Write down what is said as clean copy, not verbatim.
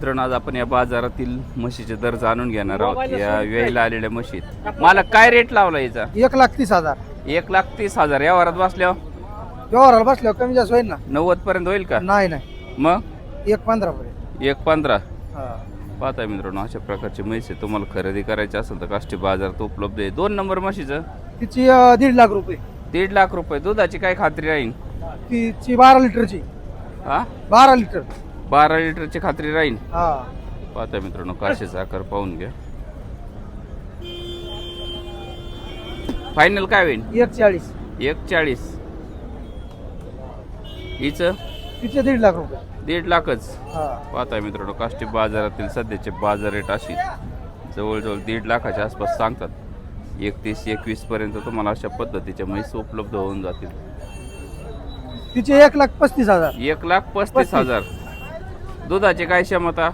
मित्रांनो, आज आपण या बाजारातील म्हशीचे दर जाणून घेणार आहोत. या वेळेला आलेल्या म्हशीत मला काय रेट लावला याचा? 1,30,000. 1,30,000. या वरात बसल्यावर व्यवहाराला बसल्यावर कमी जास्त होईल ना? 90 पर्यंत होईल का? नाही मग 1,15 पर्यंत. 1,15. हा. पाहताय मित्रांनो, अशा प्रकारची म्हैस आहे. तुम्हाला खरेदी करायची असेल तर काष्टी बाजारात उपलब्ध आहे. 2 नंबर म्हशीचं तिची 1.5 लाख रुपये. 1.5 लाख रुपये. दुधाची काय खात्री राहील? तिची 12 लिटरची. हा, 12 लिटर. 12 लिटरची खात्री राहील. हा. पाहताय मित्रांनो, काशीचा आकार पाहून घ्या. फायनल काय होईल? 1,40. 1,40. हिचं तिचे 1.5 लाख रुपये. 1.5 लाखच. हा. पाहताय मित्रांनो, काष्टी बाजारातील सध्याचे बाजार रेट अशी जवळजवळ 1.5 लाखाच्या आसपास सांगतात. 31-21 पर्यंत तुम्हाला अशा पद्धतीच्या म्हैस उपलब्ध होऊन जातील. तिचे 1,35,000. 1,35,000. दुधाची काय क्षमता?